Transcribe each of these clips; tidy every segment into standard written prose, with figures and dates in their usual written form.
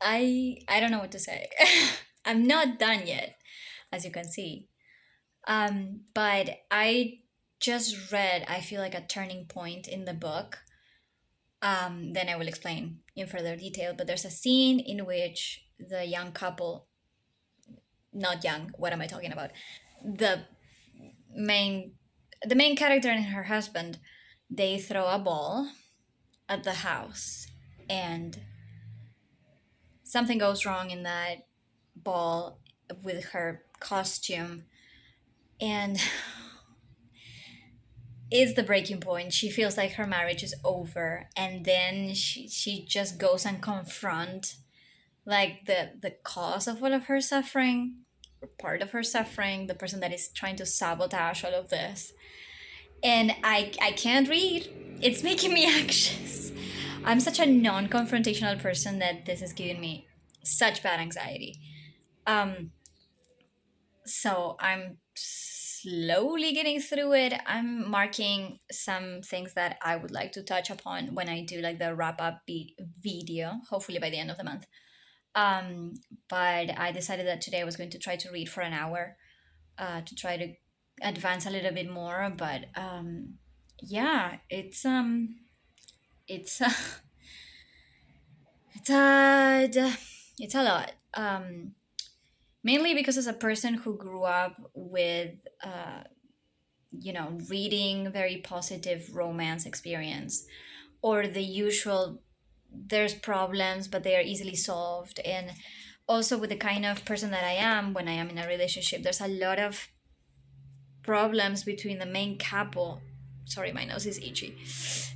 I don't know what to say. I'm not done yet, as you can see. But I just read, I feel like a turning point in the book. Then I will explain in further detail. But there's a scene in which the young couple, not young, what am I talking about? The main the main character and her husband, they throw a ball at the house, and something goes wrong in that ball with her costume, and is the breaking point. She feels like her marriage is over, and then she just goes and confront like the cause of all of her suffering, or part of her suffering, the person that is trying to sabotage all of this. And I can't read. It's making me anxious. I'm such a non-confrontational person that this is giving me such bad anxiety. Um, so I'm slowly getting through it. I'm marking some things that I would like to touch upon when I do like the wrap up video, hopefully by the end of the month. Um, but I decided that today I was going to try to read for an hour, to try to advance a little bit more. But yeah, it's it's a it's a lot. Mainly because as a person who grew up with reading very positive romance experience, or the usual, there's problems but they are easily solved, and also with the kind of person that I am, when I am in a relationship, there's a lot of problems between the main couple. Sorry, my nose is itchy.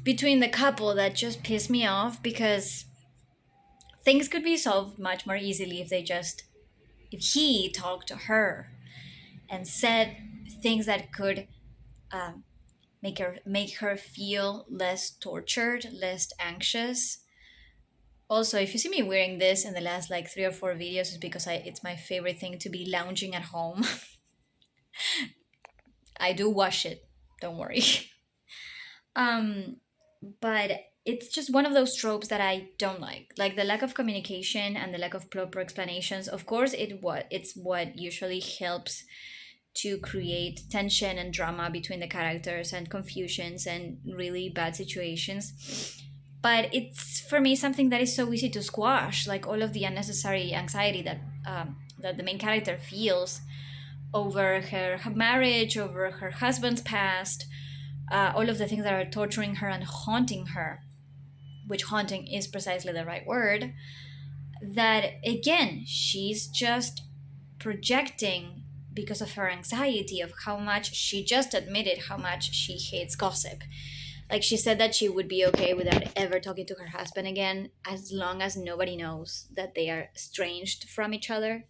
Between the couple that just piss me off, because things could be solved much more easily if he talked to her and said things that could um, make her feel less tortured, less anxious. Also, if you see me wearing this in the last like 3 or 4 videos, it's because it's my favorite thing to be lounging at home. I do wash it, don't worry. um, but it's just one of those tropes that I don't like the lack of communication and the lack of proper explanations. Of course, it's what usually helps to create tension and drama between the characters and confusions and really bad situations. But it's for me something that is so easy to squash, like all of the unnecessary anxiety that the main character feels over her marriage, over her husband's past, all of the things that are torturing her and haunting her, which haunting is precisely the right word. That again, she's just projecting because of her anxiety of how much she just admitted how much she hates gossip. Like she said that she would be okay without ever talking to her husband again as long as nobody knows that they are estranged from each other.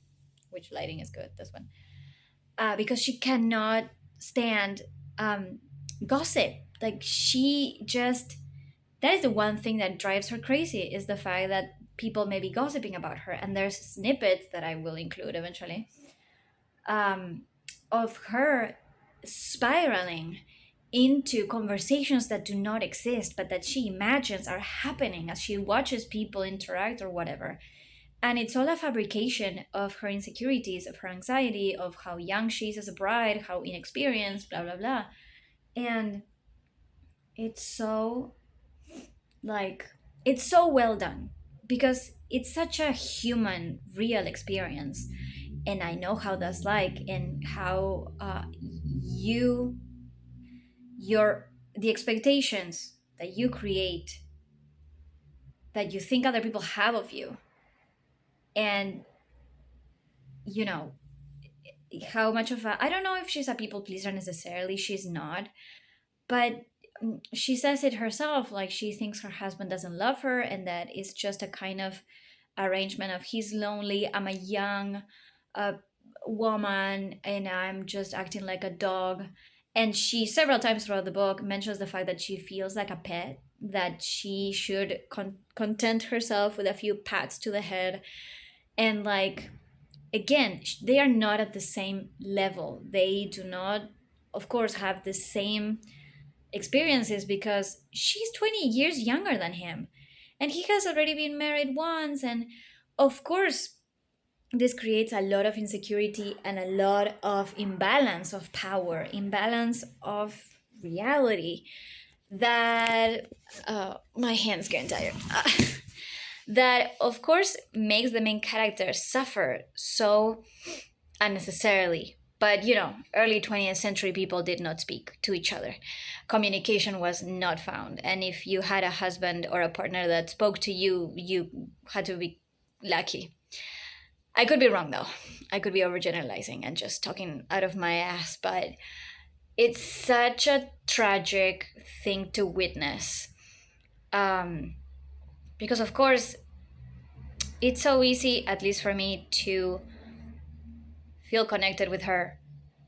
Which lighting is good, this one. Because she cannot stand um, gossip. Like she just, that is the one thing that drives her crazy, is the fact that people may be gossiping about her. And there's snippets that I will include eventually, um, of her spiraling into conversations that do not exist but that she imagines are happening as she watches people interact or whatever. And it's all a fabrication of her insecurities, of her anxiety, of how young she is as a bride, how inexperienced, blah blah blah. And it's so, like, it's so well done because it's such a human real experience. And I know how that's like, and how you your the expectations that you create, that you think other people have of you, and you know how much of a, I don't know if she's a people pleaser necessarily, she's not, but she says it herself, like she thinks her husband doesn't love her and that it's just a kind of arrangement of he's lonely, I'm a young uh, woman, and I'm just acting like a dog. And she several times throughout the book mentions the fact that she feels like a pet, that she should content herself with a few pats to the head. And like, again, they are not at the same level, they do not, of course, have the same experiences because she's 20 years younger than him, and he has already been married once. And Of course, this creates a lot of insecurity and a lot of imbalance of power, imbalance of reality that my hand's getting tired. That of course makes the main character suffer so unnecessarily. But early 20th century people did not speak to each other. Communication was not found. And if you had a husband or a partner that spoke to you, you had to be lucky. I could be wrong though. I could be overgeneralizing and just talking out of my ass, but it's such a tragic thing to witness. Um, because, of course, it's so easy, at least for me, to feel connected with her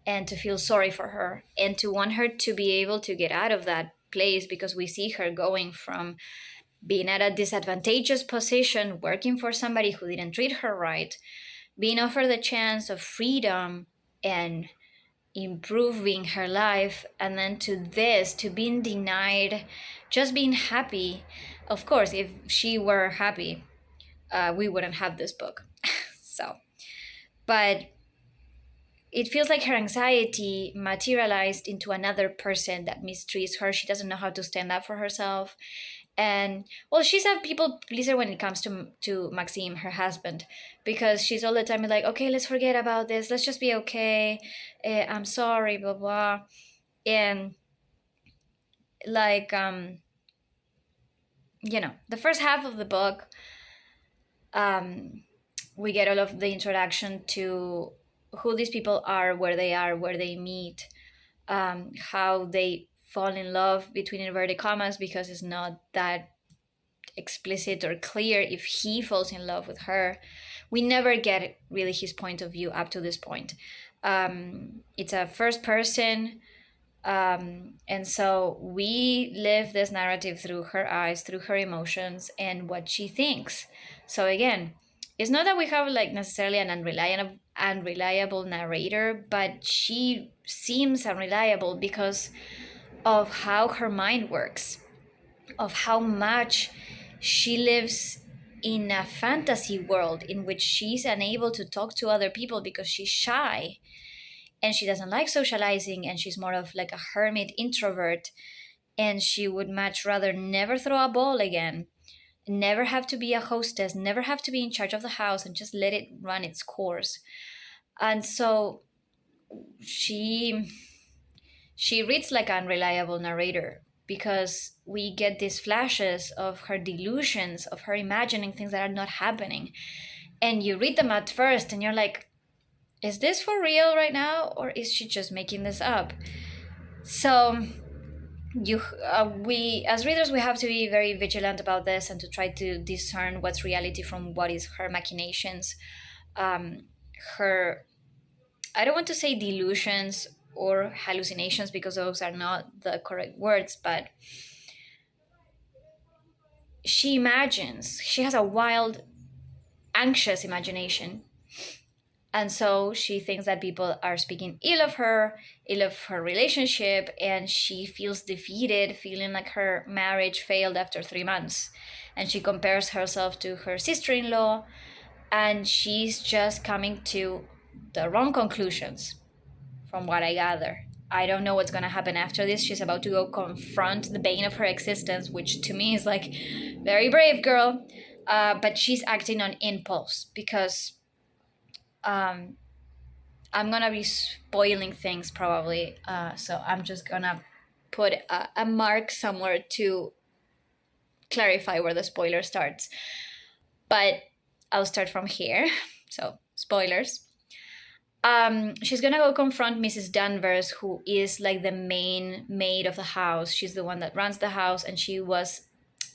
and to feel sorry for her and to want her to be able to get out of that place because we see her going from being at a disadvantageous position, working for somebody who didn't treat her right, being offered the chance of freedom and improving her life, and then to this, to being denied just being happy. Of course, if she were happy, we wouldn't have this book. So, but it feels like her anxiety materialized into another person that mistreats her. She doesn't know how to stand up for herself. And well, she's a people pleaser when it comes to Maxime, her husband, because she's all the time like, okay, let's forget about this. Let's just be okay. I'm sorry, blah blah. And like the first half of the book, um, we get all of the introduction to who these people are, where they meet, how they fall in love between inverted commas, because it's not that explicit or clear if he falls in love with her. We never get really his point of view up to this point. It's a first person, and so we live this narrative through her eyes, through her emotions, and what she thinks. So again, it's not that we have like necessarily an unreliable narrator, but she seems unreliable because of how her mind works, of how much she lives in a fantasy world in which she's unable to talk to other people because she's shy and she doesn't like socializing, and she's more of like a hermit introvert, and she would much rather never throw a ball again, never have to be a hostess, never have to be in charge of the house, and just let it run its course. And so she she reads like an unreliable narrator because we get these flashes of her delusions, of her imagining things that are not happening. And you read them at first and you're like, is this for real right now, or is she just making this up? So we as readers, we have to be very vigilant about this and to try to discern what's reality from what is her machinations, her, I don't want to say delusions or hallucinations because those are not the correct words, but she imagines, she has a wild, anxious imagination. And so she thinks that people are speaking ill of her, ill of her relationship, and she feels defeated, feeling like her marriage failed after 3 months. And she compares herself to her sister in law, and she's just coming to the wrong conclusions, from what I gather. I don't know what's going to happen after this. She's about to go confront the bane of her existence, which to me is like, very brave, girl. But she's acting on impulse because I'm going to be spoiling things probably. So I'm just going to put a mark somewhere to clarify where the spoiler starts. But I'll start from here. So, spoilers. She's gonna go confront Mrs. Danvers, who is like the main maid of the house. She's the one that runs the house, and she was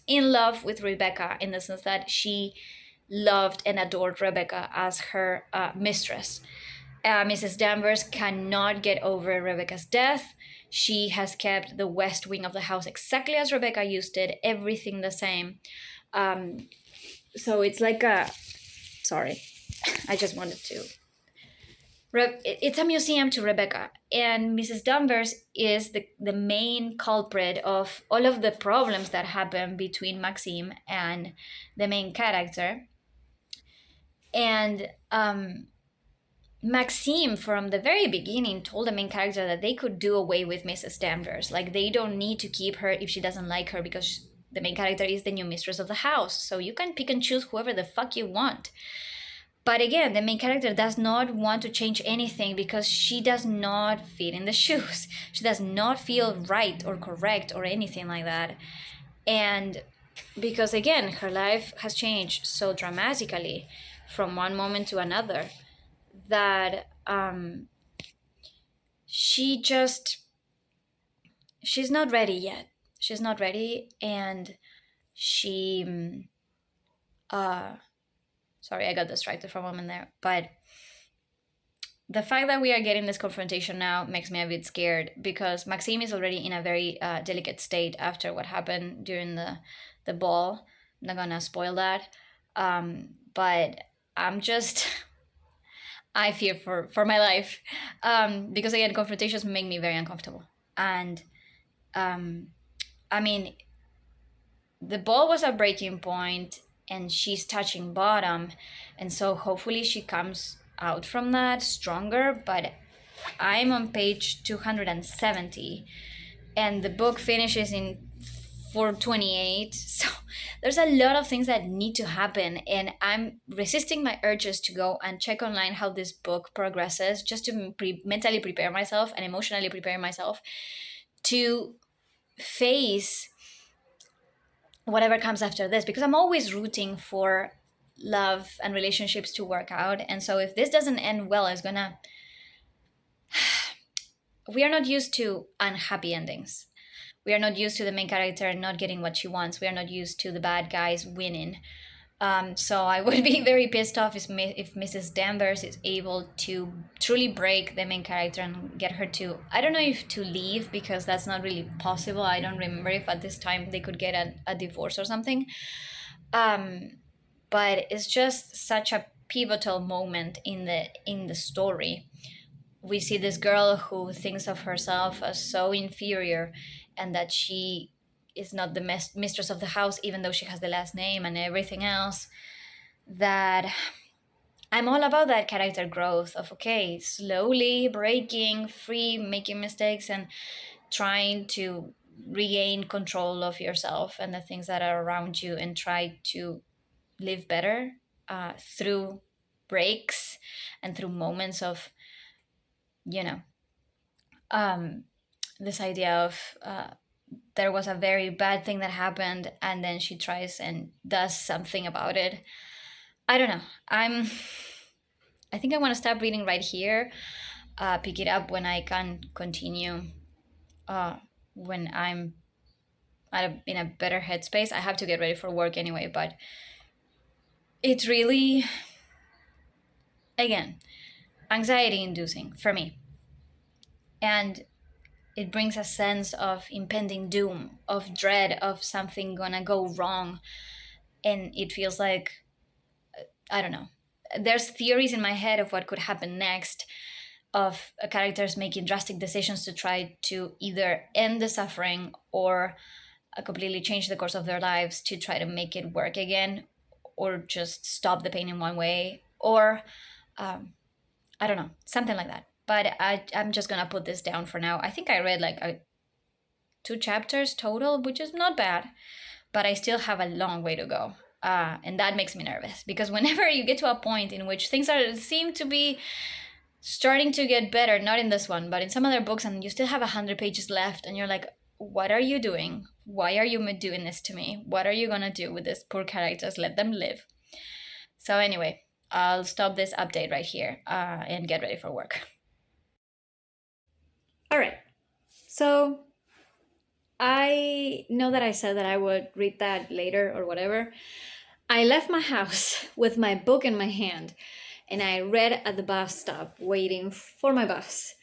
in love with Rebecca in the sense that she loved and adored Rebecca as her mistress. Mrs. Danvers cannot get over Rebecca's death. She has kept the west wing of the house exactly as Rebecca used it, everything the same. So it's like a, sorry, I just wanted to. It's a museum to Rebecca, and Mrs. Danvers is the main culprit of all of the problems that happen between Maxime and the main character. And Maxime, from the very beginning, told the main character that they could do away with Mrs. Danvers. Like, they don't need to keep her if she doesn't like her, because the main character is the new mistress of the house. So you can pick and choose whoever the fuck you want. But again, the main character does not want to change anything because she does not fit in the shoes. She does not feel right or correct or anything like that. And because again, her life has changed so dramatically from one moment to another that she's not ready yet. She's not ready, and she sorry, I got distracted for a moment there. But the fact that we are getting this confrontation now makes me a bit scared, because Maxime is already in a very delicate state after what happened during the ball. I'm not gonna spoil that, but I'm just I fear for my life, because again, confrontations make me very uncomfortable. And I mean, the ball was a breaking point, and she's touching bottom, and so hopefully she comes out from that stronger. But I'm on page 270, and the book finishes in 428. So there's a lot of things that need to happen, and I'm resisting my urges to go and check online how this book progresses, just to mentally prepare myself and emotionally prepare myself to face whatever comes after this, because I'm always rooting for love and relationships to work out. And so if this doesn't end well, it's gonna we are not used to unhappy endings. We are not used to the main character not getting what she wants. We are not used to the bad guys winning. So I would be very pissed off if Mrs. Danvers is able to truly break the main character and get her to, I don't know if to leave, because that's not really possible. I don't remember if at this time they could get a divorce or something. But it's just such a pivotal moment in the story. We see this girl who thinks of herself as so inferior, and that she is not the mistress of the house, even though she has the last name and everything else. That I'm all about that character growth of, okay, slowly breaking free, making mistakes, and trying to regain control of yourself and the things that are around you, and try to live better through breaks and through moments of, you know, this idea of there was a very bad thing that happened, and then she tries and does something about it. I don't know. I think I want to stop reading right here. Pick it up when I can continue. When I'm in a better headspace. I have to get ready for work anyway, but it's really, again, anxiety inducing for me. And it brings a sense of impending doom, of dread of something gonna go wrong. And it feels like, I don't know, there's theories in my head of what could happen next, of characters making drastic decisions to try to either end the suffering or completely change the course of their lives to try to make it work again, or just stop the pain in one way, or I don't know, something like that. But I'm just gonna put this down for now. I think I read like 2 chapters total, which is not bad, but I still have a long way to go. And that makes me nervous, because whenever you get to a point in which things seem to be starting to get better, not in this one, but in some other books, and you still have 100 pages left, and you're like, what are you doing? Why are you doing this to me? What are you gonna do with these poor characters? Let them live. So anyway, I'll stop this update right here and get ready for work. All right. So I know that I said that I would read that later or whatever. I left my house with my book in my hand, and I read at the bus stop waiting for my bus.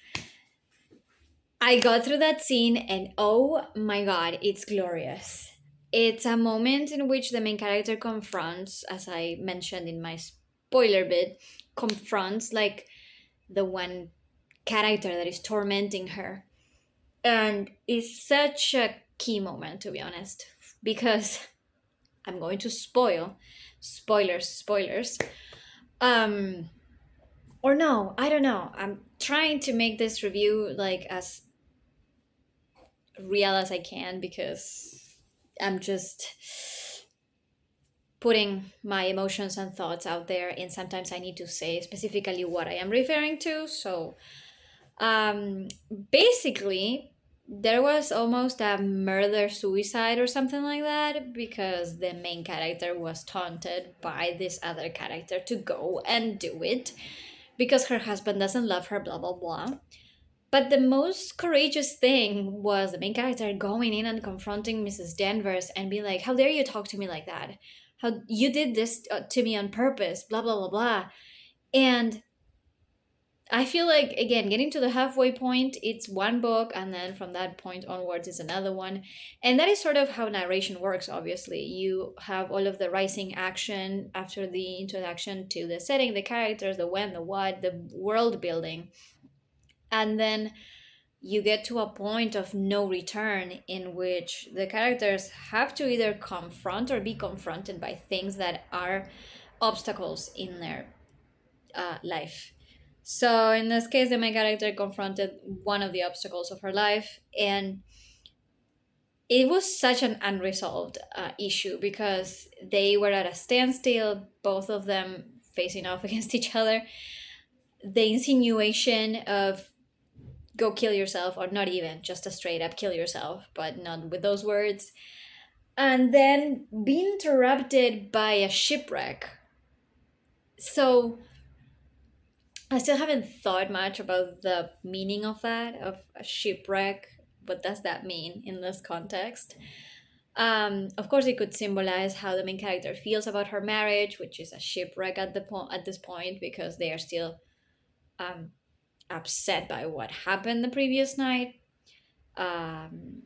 I got through that scene, and oh my god, it's glorious. It's a moment in which the main character confronts, as I mentioned in my spoiler bit, confronts like the one character that is tormenting her. And it's such a key moment, to be honest, because I'm going to spoilers. Um, or no, I don't know. I'm trying to make this review like as real as I can because I'm just putting my emotions and thoughts out there, and sometimes I need to say specifically what I am referring to. So, um, basically, there was almost a murder suicide or something like that because the main character was taunted by this other character to go and do it because her husband doesn't love her, blah blah blah. But the most courageous thing was the main character going in and confronting Mrs. Danvers and being like, "How dare you talk to me like that? How you did this to me on purpose, blah, blah, blah, blah." And I feel like, again, getting to the halfway point, it's one book, and then from that point onwards is another one. And that is sort of how narration works, obviously. You have all of the rising action after the introduction to the setting, the characters, the when, the what, the world building. And then you get to a point of no return in which the characters have to either confront or be confronted by things that are obstacles in their life. So in this case, the main character confronted one of the obstacles of her life, and it was such an unresolved issue because they were at a standstill, both of them facing off against each other. The insinuation of go kill yourself, or not even just a straight up kill yourself, but not with those words, and then be interrupted by a shipwreck. So I still haven't thought much about the meaning of that, of a shipwreck. What does that mean in this context? Of course, it could symbolize how the main character feels about her marriage, which is a shipwreck at at this point because they are still um, upset by what happened the previous night, um,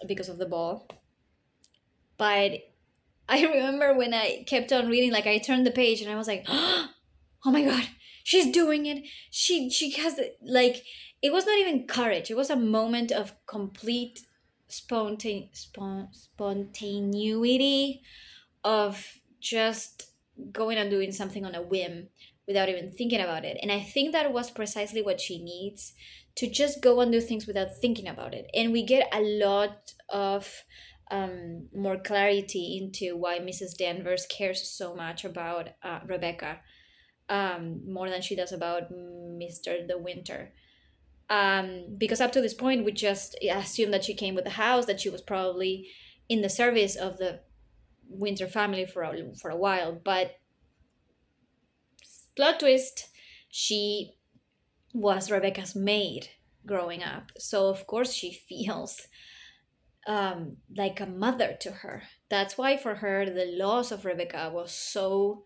because of the ball. But I remember when I kept on reading, like I turned the page and I was like, oh my god, she's doing it. She has like it was not even courage. It was a moment of complete spontaneity of just going and doing something on a whim without even thinking about it. And I think that was precisely what she needs, to just go and do things without thinking about it. And we get a lot of more clarity into why Mrs. Danvers cares so much about Rebecca, more than she does about Mr. De Winter. Because up to this point, we just assumed that she came with the house, that she was probably in the service of the Winter family for a while. But plot twist, she was Rebecca's maid growing up. So, of course, she feels like a mother to her. That's why, for her, the loss of Rebecca was so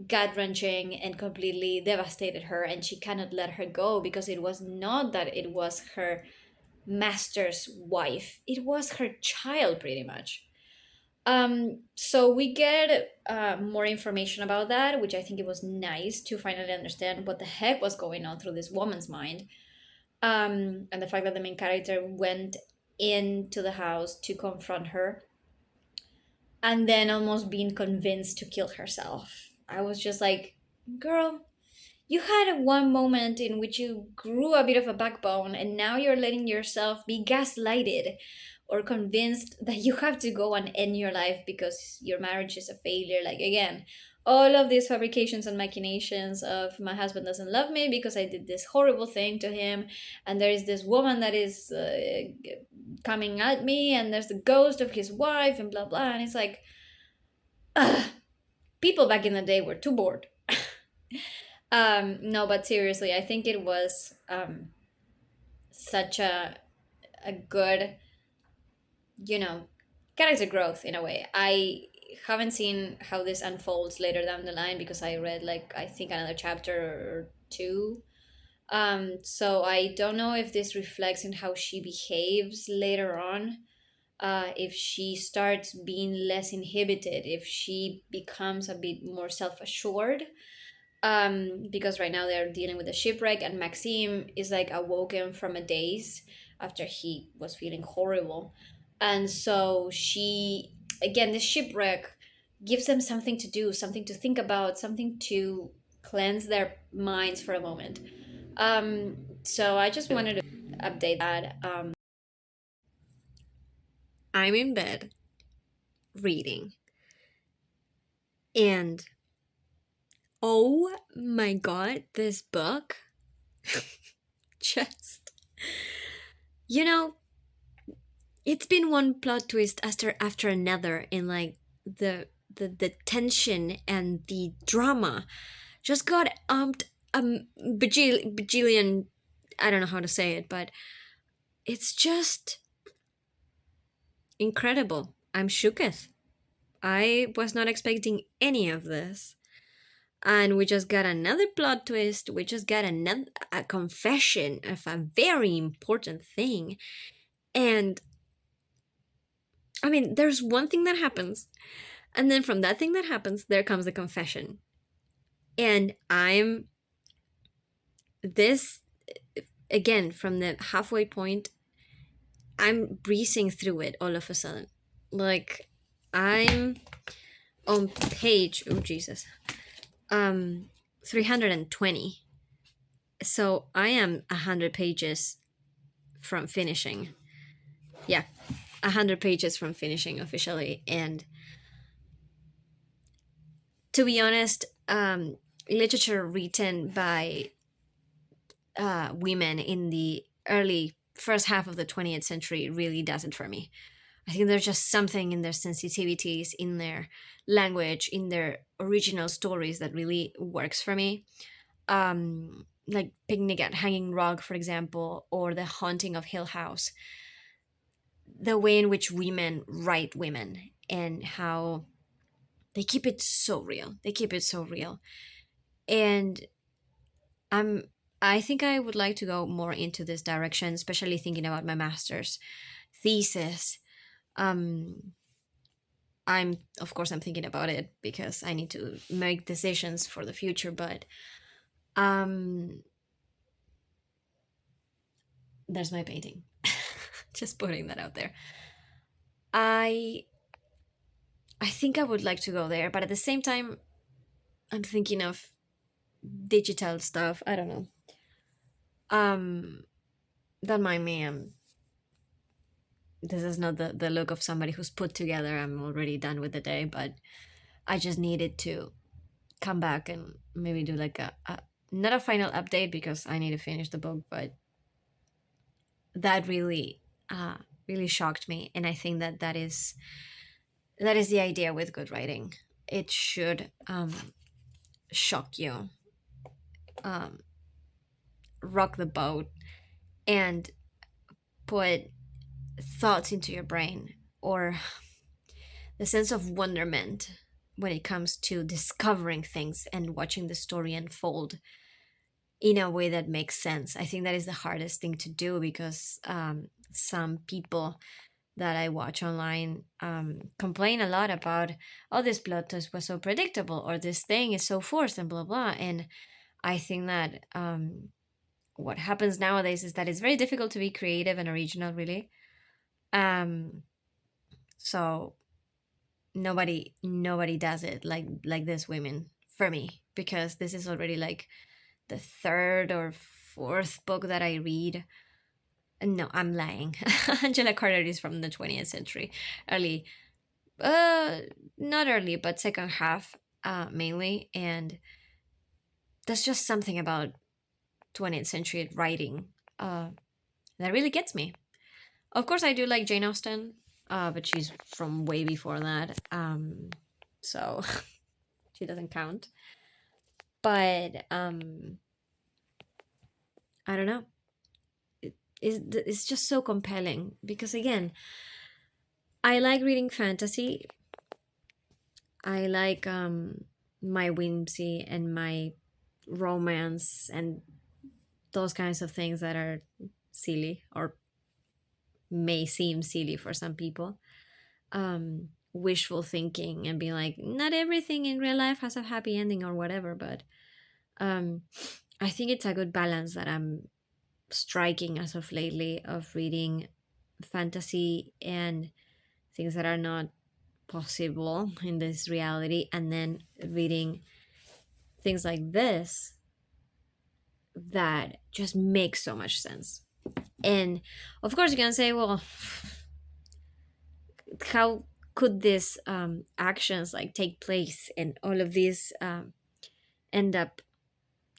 gut wrenching and completely devastated her, and she cannot let her go because it was not that it was her master's wife, it was her child, pretty much. So we get more information about that, which I think it was nice to finally understand what the heck was going on through this woman's mind. And the fact that the main character went into the house to confront her and then almost being convinced to kill herself. I was just like, girl, you had one moment in which you grew a bit of a backbone, and now you're letting yourself be gaslighted or convinced that you have to go and end your life because your marriage is a failure. Like, again, all of these fabrications and machinations of my husband doesn't love me because I did this horrible thing to him, and there is this woman that is coming at me, and there's the ghost of his wife, and blah blah. And it's like, ugh, people back in the day were too bored. No, but seriously, I think it was such a good, you know, character growth in a way. I haven't seen how this unfolds later down the line because I read like I think another chapter or two. So I don't know if this reflects in how she behaves later on. If she starts being less inhibited, if she becomes a bit more self assured, because right now they're dealing with a shipwreck, and Maxime is like awoken from a daze after he was feeling horrible. And so she, again, the shipwreck gives them something to do, something to think about, something to cleanse their minds for a moment. So I just wanted to update that. I'm in bed reading, and oh my god, this book just, you know, it's been one plot twist after another, in like the tension and the drama just got umped bajillion. I don't know how to say it, but it's just incredible. I'm shooketh. I was not expecting any of this. And we just got another plot twist. We just got another a confession of a very important thing. And I mean, there's one thing that happens, and then from that thing that happens, there comes the confession. And I'm this again from the halfway point, I'm breezing through it all of a sudden. Like I'm on page, oh Jesus, um 320. So I am 100 pages from finishing. Yeah, 100 pages from finishing officially. And to be honest, literature written by women in the early first half of the 20th century really does it for me. I think there's just something in their sensitivities, in their language, in their original stories that really works for me. Like Picnic at Hanging Rock, for example, or The Haunting of Hill House. The way in which women write women, and how they keep it so real. They keep it so real. And I'm I think I would like to go more into this direction, especially thinking about my master's thesis. Um I'm of course I'm thinking about it because I need to make decisions for the future, but um there's my painting. Just putting that out there. I I think I would like to go there, but at the same time I'm thinking of digital stuff. I don't know. Um don't mind me. This is not the look of somebody who's put together. I'm already done with the day, but I just needed to come back and maybe do like a not a final update because I need to finish the book, but that really uh really shocked me. And I think that that is the idea with good writing. It should shock you, um rock the boat, and put thoughts into your brain, or the sense of wonderment when it comes to discovering things and watching the story unfold in a way that makes sense. I think that is the hardest thing to do because some people that I watch online complain a lot about, oh, this plot twist was so predictable, or this thing is so forced, and blah, blah. And I think that what happens nowadays is that it's very difficult to be creative and original, really. Um, so nobody does it like this women for me, because this is already like the third or fourth book that I read. No, I'm lying. Angela Carter is from the 20th century, early, uh, not early, but second half, mainly. And there's just something about 20th century writing, uh, that really gets me. Of course, I do like Jane Austen, but she's from way before that, so she doesn't count. But I don't know. It's just so compelling because, again, I like reading fantasy. I like my whimsy and my romance and those kinds of things that are silly, or may seem silly for some people. Wishful thinking and being like, not everything in real life has a happy ending or whatever. But um, I think it's a good balance that I'm striking as of lately, of reading fantasy and things that are not possible in this reality, and then reading things like this that just make so much sense. And of course you can say, well, how could these actions like take place and all of these end up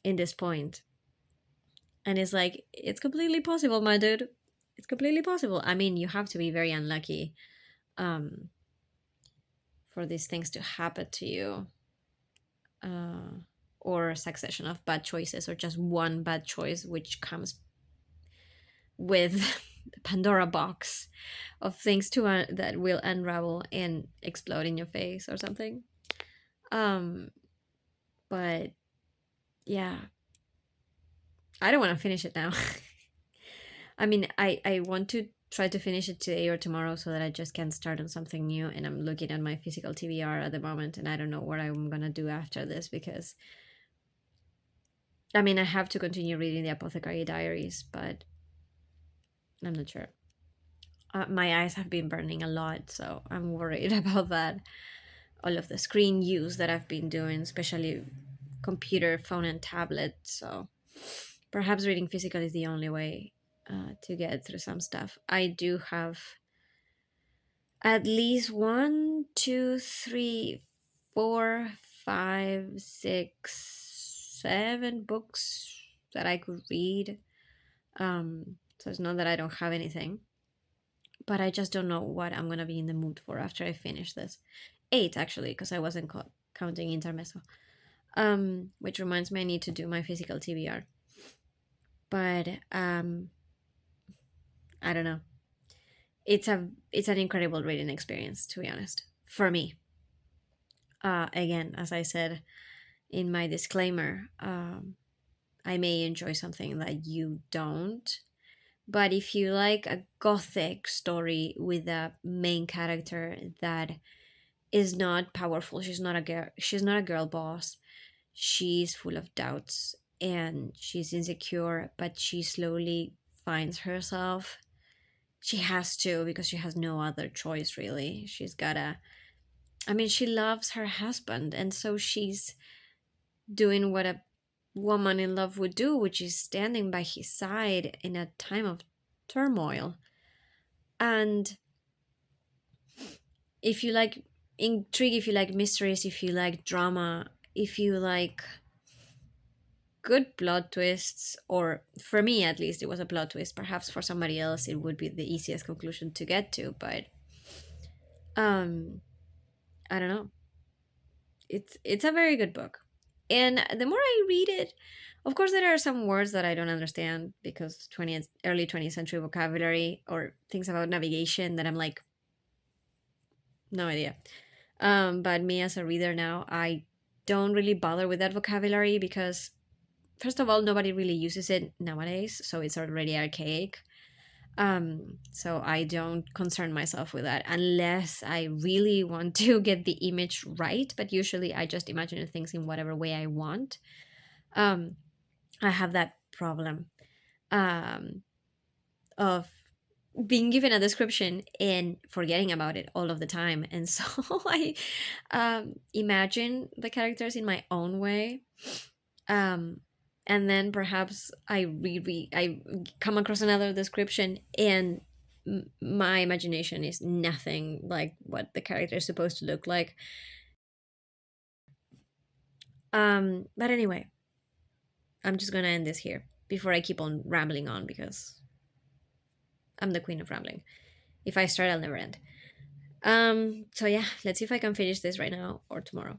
in this point? And it's like, it's completely possible, my dude. It's completely possible. I mean, you have to be very unlucky um, for these things to happen to you, uh, or a succession of bad choices, or just one bad choice which comes with the Pandora box of things to that will unravel and explode in your face or something. Um, but yeah, I don't want to finish it now. I mean, I want to try to finish it today or tomorrow so that I just can start on something new. And I'm looking at my physical TBR at the moment, and I don't know what I'm gonna do after this, because I mean, I have to continue reading the Apothecary Diaries, but I'm not sure. My eyes have been burning a lot, so I'm worried about that. All of the screen use that I've been doing, especially computer, phone, and tablet. So perhaps reading physical is the only way to get through some stuff. I do have at least one, two, three, four, five, six, 7 books that I could read. So it's not that I don't have anything, but I just don't know what I'm gonna be in the mood for after I finish this. 8 actually, because I wasn't counting intermezzo. Which reminds me, I need to do my physical TBR. But I don't know. It's an incredible reading experience, to be honest, for me. Again, as I said in my disclaimer, I may enjoy something that you don't. But if you like a gothic story with a main character that is not powerful, she's not a girl. She's not a girl boss. She's full of doubts and she's insecure, but she slowly finds herself. She has to, because she has no other choice, really. She's gotta. I mean, she loves her husband, and so she's doing what a woman in love would do, which is standing by his side in a time of turmoil. And if you like intrigue, if you like mysteries, if you like drama, if you like good plot twists, or for me at least, it was a plot twist. Perhaps for somebody else, it would be the easiest conclusion to get to, but um, I don't know. It's a very good book, and the more I read it, of course, there are some words that I don't understand because early 20th century vocabulary, or things about navigation that I'm like, no idea. But me as a reader now, I don't really bother with that vocabulary because, first of all, nobody really uses it nowadays, so it's already archaic. So I don't concern myself with that unless I really want to get the image right. But usually I just imagine things in whatever way I want. Um, I have that problem um, of being given a description and forgetting about it all of the time. And so I imagine the characters in my own way. Um, and then perhaps I come across another description, and my imagination is nothing like what the character is supposed to look like. But anyway, I'm just gonna end this here before I keep on rambling on, because I'm the queen of rambling. If I start, I'll never end. So yeah, let's see if I can finish this right now or tomorrow.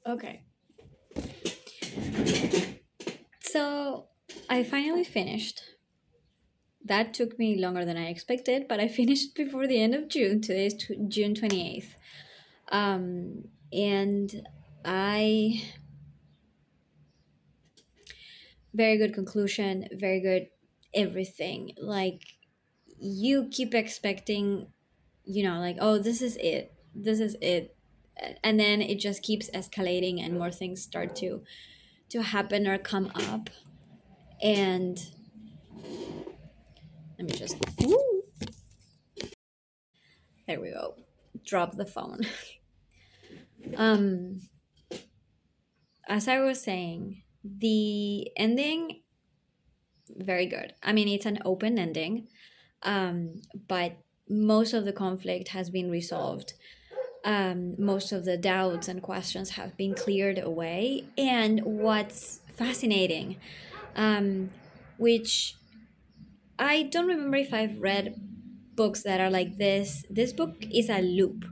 Okay. So I finally finished. That took me longer than I expected, but I finished before the end of June. Today is June 28th. And I, very good conclusion, very good everything. Like, you keep expecting, like, oh, this is it. This is it. And then it just keeps escalating and more things start to happen or come up. And let me just, Woo! There we go. Drop the phone. um as I was saying, the ending, very good. I mean, it's an open ending, but most of the conflict has been resolved. Most of the doubts and questions have been cleared away. And what's fascinating, um, which I don't remember if I've read books that are like this book is a loop.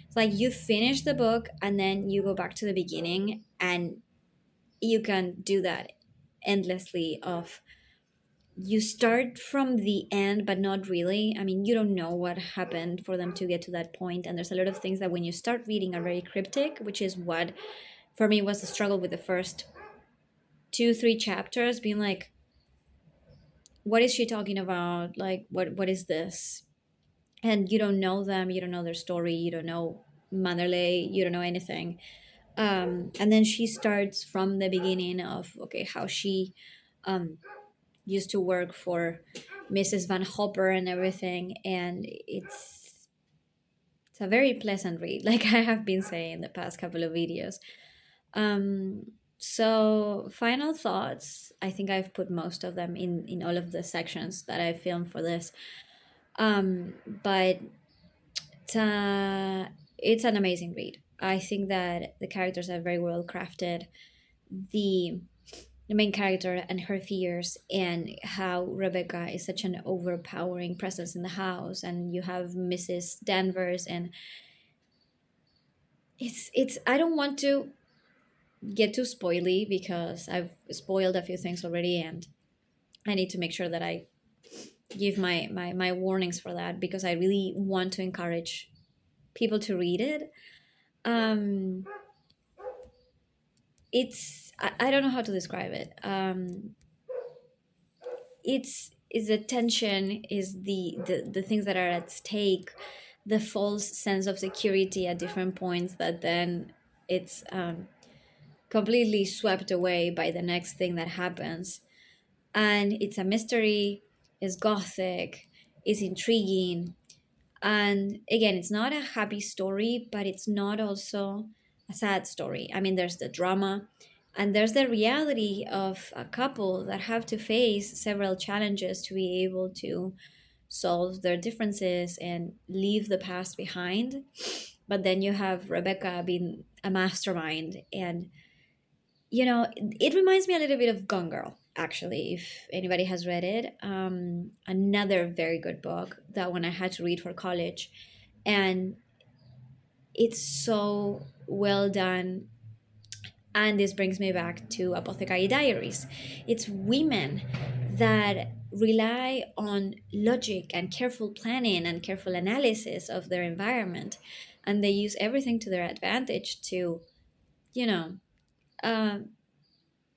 It's like you finish the book and then you go back to the beginning, and you can do that endlessly. Of you start from the end but not really. I mean, you don't know what happened for them to get to that point, and there's a lot of things that when you start reading are very cryptic, which is what for me was the struggle with the first 2 3 chapters, being like, what is she talking about? Like, what is this? And you don't know them, you don't know their story, you don't know Manderley, you don't know anything. And then she starts from the beginning of, okay, how she um, used to work for Mrs. Van Hopper and everything. And it's a very pleasant read, like I have been saying in the past couple of videos. Um, so final thoughts. I think I've put most of them in all of the sections that I filmed for this. But it's an amazing read. I think that the characters are very well crafted. The the main character and her fears, and how Rebecca is such an overpowering presence in the house, and you have Mrs. Danvers, and it's I don't want to get too spoily because I've spoiled a few things already, and I need to make sure that I give my warnings for that, because I really want to encourage people to read it. Um I don't know how to describe it. It's the tension, is the things that are at stake, the false sense of security at different points that then it's completely swept away by the next thing that happens. And it's a mystery, it's gothic, it's intriguing. And again, it's not a happy story, but it's not also a sad story. I mean, there's the drama, and there's the reality of a couple that have to face several challenges to be able to solve their differences and leave the past behind. But then you have Rebecca being a mastermind. And it reminds me a little bit of Gone Girl, actually, if anybody has read it. Another very good book, that one I had to read for college. And it's so well done. And this brings me back to Apothecary Diaries. It's women that rely on logic and careful planning and careful analysis of their environment. And they use everything to their advantage to, you know, uh,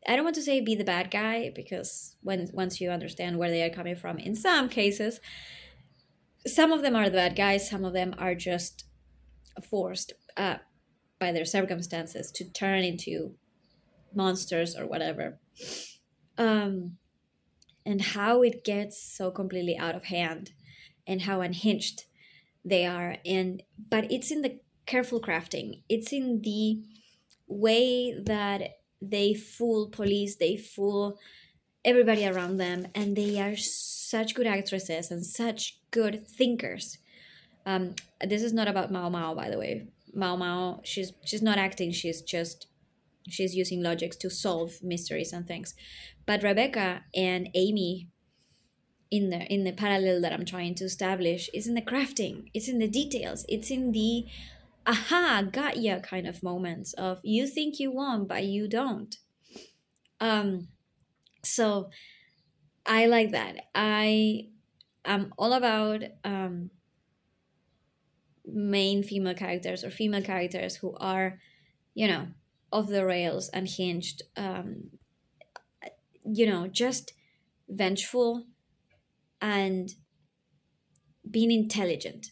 I don't want to say be the bad guy, because once you understand where they are coming from, in some cases, some of them are the bad guys, some of them are just forced by their circumstances to turn into monsters or whatever. Um, and how it gets so completely out of hand, and how unhinged they are. And but it's in the careful crafting. It's in the way that they fool police, they fool everybody around them, and they are such good actresses and such good thinkers. This is not about Mao Mao, by the way. Mao Mao, she's not acting, she's using logics to solve mysteries and things. But Rebecca and Amy, in the parallel that I'm trying to establish, is in the crafting, it's in the details, it's in the aha, got ya kind of moments of you think you won, but you don't. Um, so I like that. I am all about main female characters or female characters who are, you know, off the rails, unhinged, just vengeful and being intelligent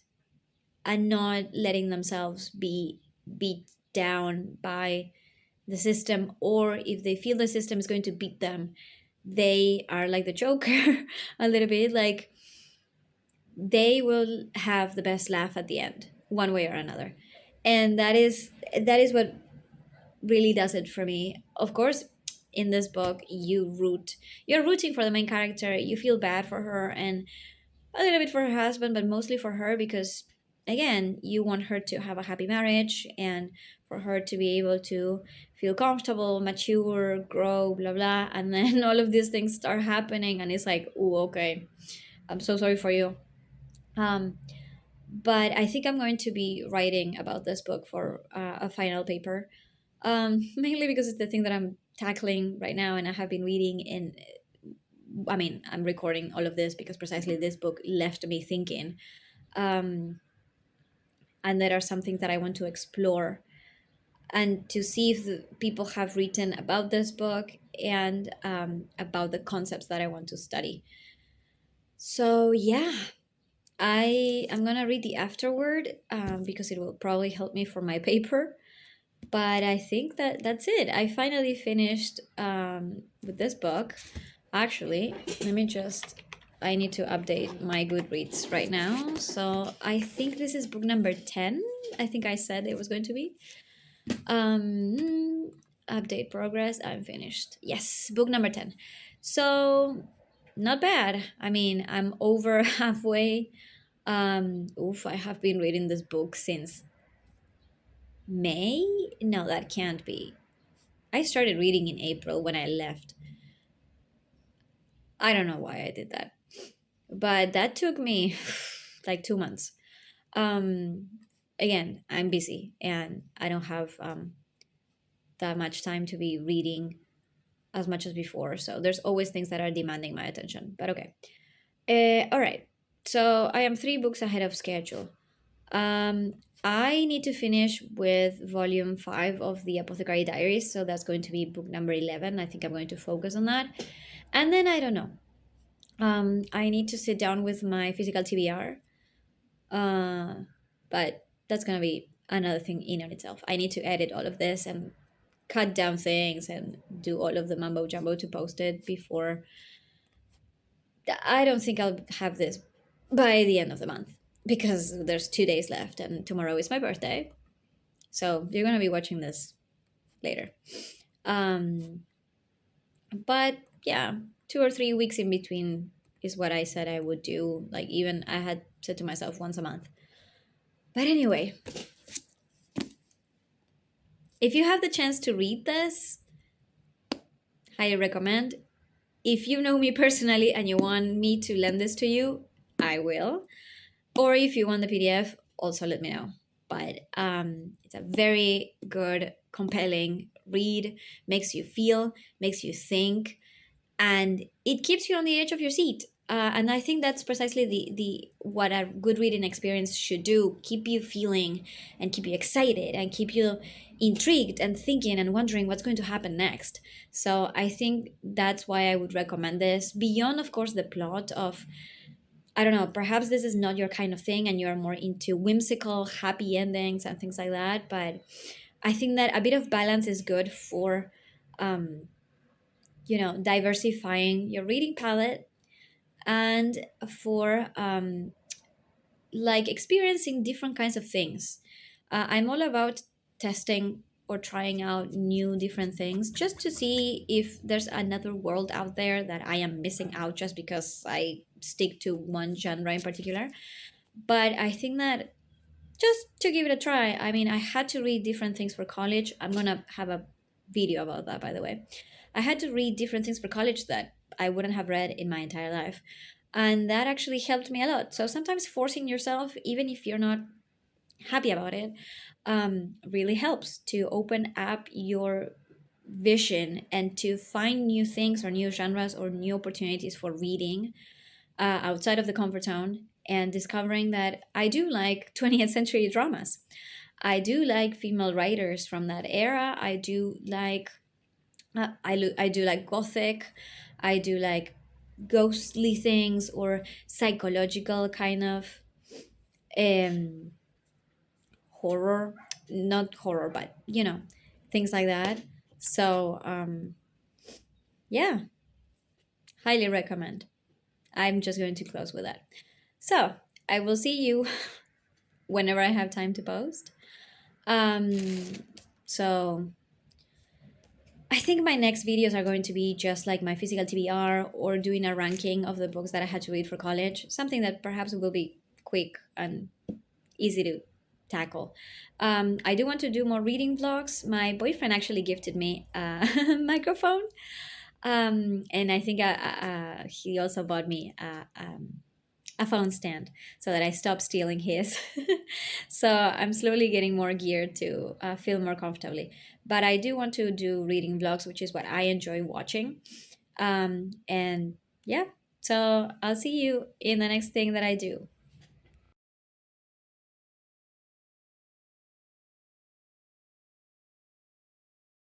and not letting themselves be beat down by the system, or if they feel the system is going to beat them, they are like the Joker a little bit, like they will have the best laugh at the end, one way or another. And that is what really does it for me. Of course, in this book, you're rooting for the main character. You feel bad for her and a little bit for her husband, but mostly for her because, again, you want her to have a happy marriage and for her to be able to feel comfortable, mature, grow, blah blah. And then all of these things start happening, and it's like, oh, okay, I'm so sorry for you. Um, but I think I'm going to be writing about this book for a final paper, mainly because it's the thing that I'm tackling right now, and I have been reading. In, I mean, I'm recording all of this because precisely this book left me thinking, um, and there are some things that I want to explore and to see if the people have written about this book and about the concepts that I want to study. So yeah, I am gonna read the afterword because it will probably help me for my paper. But I think that that's it. I finally finished with this book. Actually, let me just. I need to update my Goodreads right now. So I think this is book number 10. I think I said it was going to be. Um, Update progress. I'm finished. Yes, book number 10. So not bad. I mean, I'm over halfway. I have been reading this book since May. No, that can't be. I started reading in April when I left. I don't know why I did that. But that took me like 2 months. Um Again, I'm busy and I don't have that much time to be reading as much as before. So there's always things that are demanding my attention. But okay. All right. So I am 3 books ahead of schedule. Um, I need to finish with volume 5 of the Apothecary Diaries. So that's going to be book number 11. I think I'm going to focus on that. And then I don't know. I need to sit down with my physical TBR. But that's going to be another thing in on itself. I need to edit all of this and cut down things and do all of the mumbo jumbo to post it before. I don't think I'll have this by the end of the month because there's 2 days left and tomorrow is my birthday. So you're going to be watching this later. Um, but yeah, 2 or 3 weeks in between is what I said I would do. Like, even I had said to myself once a month. But anyway, if you have the chance to read this, highly recommend. If you know me personally and you want me to lend this to you, I will. Or if you want the PDF, also let me know. But it's a very good, compelling read, makes you feel, makes you think, and it keeps you on the edge of your seat. And I think that's precisely the what a good reading experience should do: keep you feeling, and keep you excited, and keep you intrigued and thinking and wondering what's going to happen next. So I think that's why I would recommend this. Beyond, of course, the plot of, I don't know, perhaps this is not your kind of thing and you're more into whimsical, happy endings and things like that. But I think that a bit of balance is good for, um, diversifying your reading palette and for like experiencing different kinds of things. I'm all about testing or trying out new different things just to see if there's another world out there that I am missing out just because I stick to one genre in particular. But I think that just to give it a try, I mean, I had to read different things for college. I'm gonna have a video about that, by the way. I had to read different things for college that I wouldn't have read in my entire life. And that actually helped me a lot. So sometimes forcing yourself, even if you're not happy about it, really helps to open up your vision and to find new things or new genres or new opportunities for reading outside of the comfort zone, and discovering that I do like 20th century dramas. I do like female writers from that era. I do like I do like gothic. I do like ghostly things or psychological kind of um horror, not horror, but things like that. So yeah, highly recommend. I'm just going to close with that. So I will see you whenever I have time to post. Um, so I think my next videos are going to be just like my physical TBR or doing a ranking of the books that I had to read for college, something that perhaps will be quick and easy to tackle. I do want to do more reading vlogs. My boyfriend actually gifted me a microphone, and I think he also bought me a phone stand so that I stop stealing his. So I'm slowly getting more geared to feel more comfortably. But I do want to do reading vlogs, which is what I enjoy watching. And yeah, so I'll see you in the next thing that I do.